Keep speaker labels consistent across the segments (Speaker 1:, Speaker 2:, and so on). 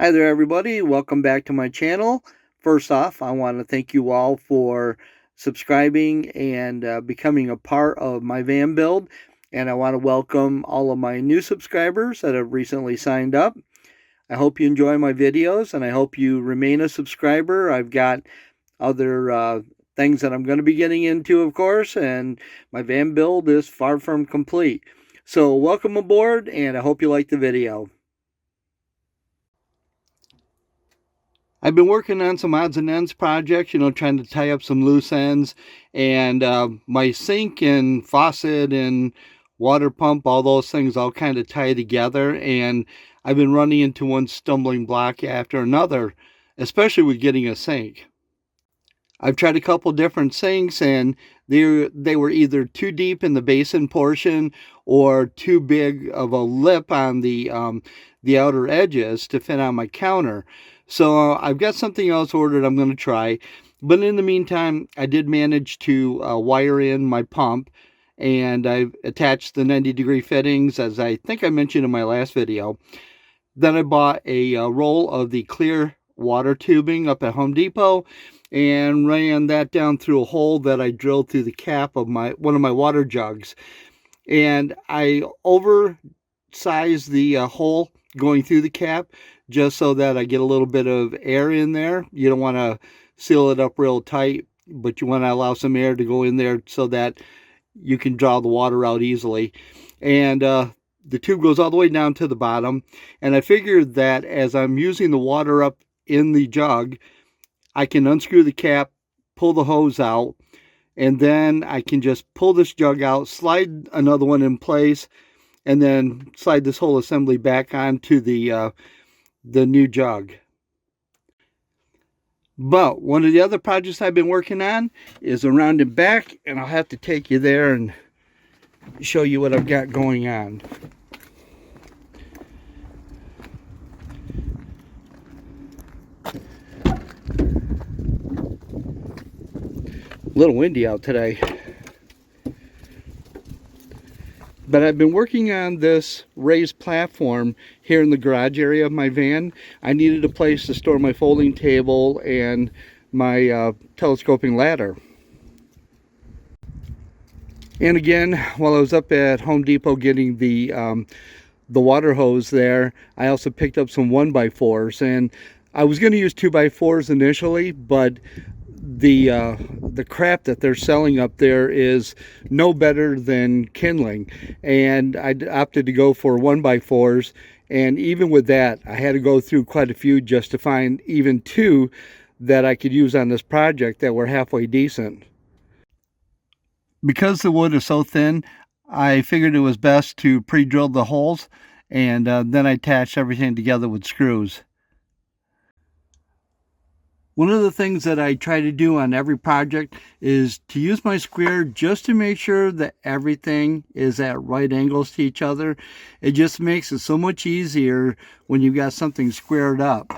Speaker 1: Hi there everybody, welcome back to my channel. First off, I want to thank you all for subscribing and becoming a part of my van build, and I want to welcome all of my new subscribers that have recently signed up. I hope you enjoy my videos and I hope you remain a subscriber. I've got other things that I'm going to be getting into, of course, and my van build is far from complete. So welcome aboard, and I hope you like the video. I've been working on some odds and ends projects, trying to tie up some loose ends, and my sink and faucet and water pump, all those things all kind of tie together, and I've been running into one stumbling block after another, especially with getting a sink. I've tried a couple different sinks, and they were either too deep in the basin portion or too big of a lip on the outer edges to fit on my counter. So I've got something else ordered I'm going to try. But in the meantime, I did manage to wire in my pump, and I've attached the 90-degree fittings, as I think I mentioned in my last video. Then I bought a roll of the clear water tubing up at Home Depot and ran that down through a hole that I drilled through the cap of one of my water jugs. And I oversized the hole going through the cap just so that I get a little bit of air in there. You don't want to seal it up real tight, but you want to allow some air to go in there so that you can draw the water out easily. And the tube goes all the way down to the bottom, and I figured that as I'm using the water up in the jug, I can unscrew the cap, pull the hose out, and then I can just pull this jug out, slide another one in place, and then slide this whole assembly back onto the new jug. But one of the other projects I've been working on is around and back, and I'll have to take you there and show you what I've got going on. A little windy out today. But I've been working on this raised platform here in the garage area of my van. I needed a place to store my folding table and my telescoping ladder. And again, while I was up at Home Depot getting the water hose there, I also picked up some 1x4s, and I was going to use 2x4s initially, but the crap that they're selling up there is no better than kindling, and I opted to go for 1x4s. And even with that, I had to go through quite a few just to find even two that I could use on this project that were halfway decent. Because the wood is so thin, I figured it was best to pre-drill the holes, and then I attached everything together with screws. One of the things that I try to do on every project is to use my square just to make sure that everything is at right angles to each other. It just makes it so much easier when you've got something squared up.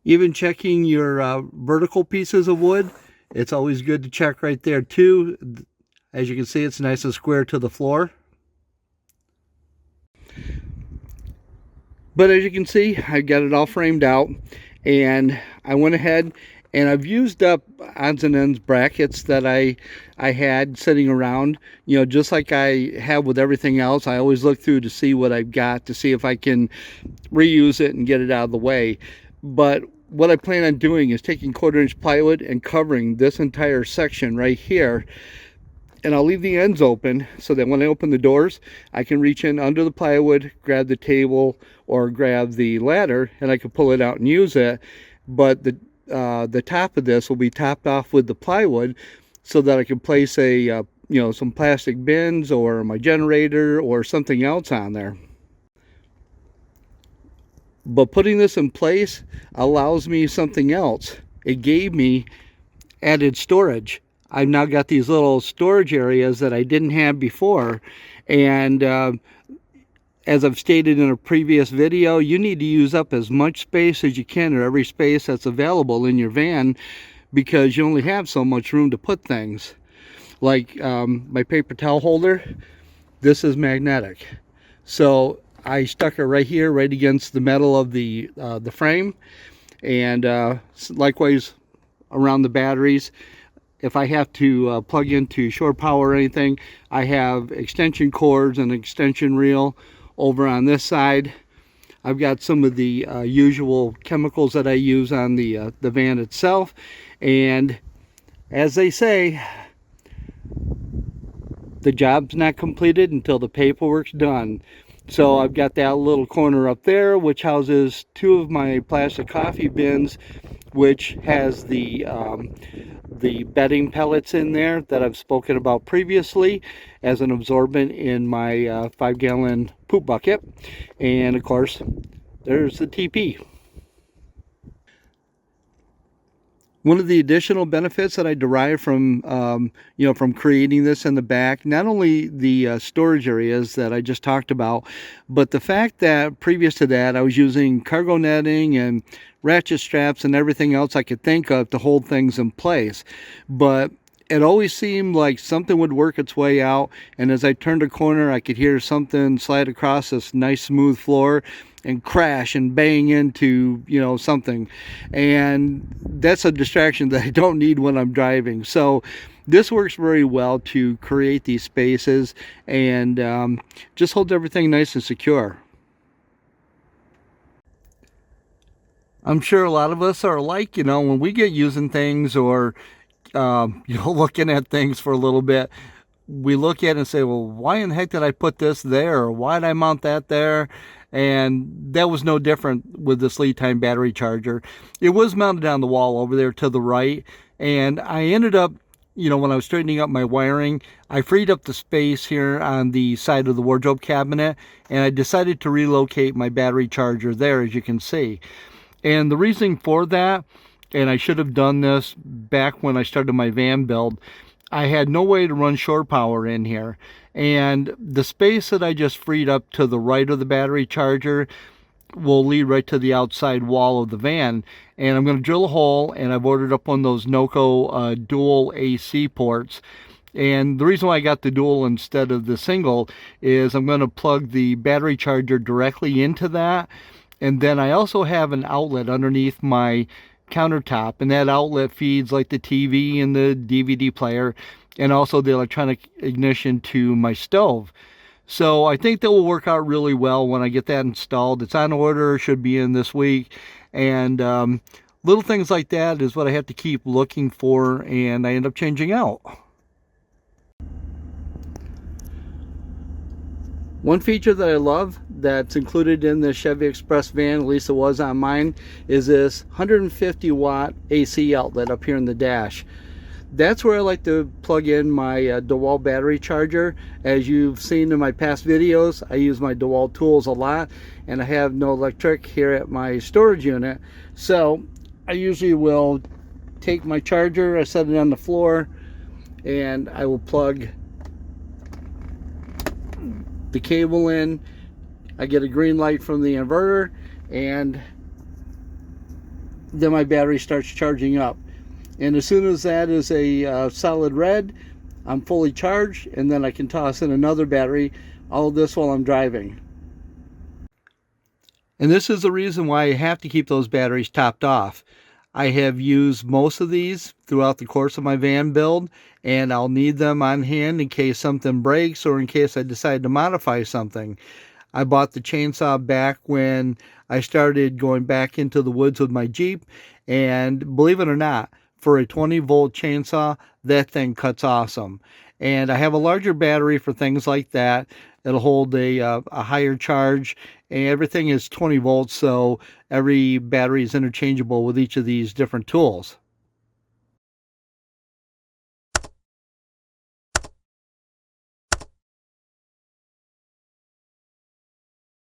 Speaker 1: Even checking your vertical pieces of wood, it's always good to check right there too. As you can see, it's nice and square to the floor. But as you can see, I got it all framed out, and I went ahead and I've used up odds and ends brackets that I had sitting around, just like I have with everything else. I always look through to see what I've got, to see if I can reuse it and get it out of the way. But what I plan on doing is taking 1/4-inch plywood and covering this entire section right here. And I'll leave the ends open so that when I open the doors, I can reach in under the plywood, grab the table or grab the ladder, and I can pull it out and use it. But the top of this will be topped off with the plywood so that I can place some plastic bins or my generator or something else on there. But putting this in place allows me something else. It gave me added storage. I've now got these little storage areas that I didn't have before, and as I've stated in a previous video, you need to use up as much space as you can, or every space that's available in your van, because you only have so much room to put things. Like my paper towel holder, this is magnetic, so I stuck it right here, right against the metal of the frame, and likewise around the batteries. If I have to plug into shore power or anything, I have extension cords and extension reel over on this side. I've got some of the usual chemicals that I use on the van itself, and as they say, the job's not completed until the paperwork's done. So I've got that little corner up there, which houses 2 of my plastic coffee bins, which has the bedding pellets in there that I've spoken about previously as an absorbent in my 5-gallon poop bucket. And of course, there's the TP. One of the additional benefits that I derive from, from creating this in the back, not only the storage areas that I just talked about, but the fact that previous to that I was using cargo netting and ratchet straps and everything else I could think of to hold things in place. But it always seemed like something would work its way out, and as I turned a corner, I could hear something slide across this nice smooth floor and crash and bang into, something. And that's a distraction that I don't need when I'm driving. So this works very well to create these spaces and just holds everything nice and secure. I'm sure a lot of us are like, when we get using things or looking at things for a little bit, we look at it and say, well, why in the heck did I put this there? Or why did I mount that there? And that was no different with this LiTime battery charger. It was mounted on the wall over there to the right. And I ended up, when I was straightening up my wiring, I freed up the space here on the side of the wardrobe cabinet. And I decided to relocate my battery charger there, as you can see. And the reason for that, and I should have done this back when I started my van build, I had no way to run shore power in here, and the space that I just freed up to the right of the battery charger will lead right to the outside wall of the van. And I'm going to drill a hole, and I've ordered up one of those Noco dual AC ports. And the reason why I got the dual instead of the single is I'm going to plug the battery charger directly into that, and then I also have an outlet underneath my countertop, and that outlet feeds like the TV and the DVD player and also the electronic ignition to my stove. So I think that will work out really well when I get that installed. It's on order, should be in this week, and little things like that is what I have to keep looking for, and I end up changing out. One feature that I love that's included in the Chevyexpress van, at least it was on mine, is this 150 watt AC outlet up here in the dash. That's where I like to plug in my DeWalt battery charger. As you've seen in my past videos, I use my DeWalt tools a lot, and I have no electric here at my storage unit. So I usually will take my charger, I set it on the floor, and I will plug the cable in. I get a green light from the inverter, and then my battery starts charging up. And as soon as that is a solid red, I'm fully charged, and then I can toss in another battery. All of this while I'm driving. And this is the reason why I have to keep those batteries topped off. I have used most of these throughout the course of my van build, and I'll need them on hand in case something breaks or in case I decide to modify something. I bought the chainsaw back when I started going back into the woods with my Jeep, and believe it or not, for a 20-volt chainsaw, that thing cuts awesome. And I have a larger battery for things like that. It'll hold a higher charge, and everything is 20 volts, so every battery is interchangeable with each of these different tools.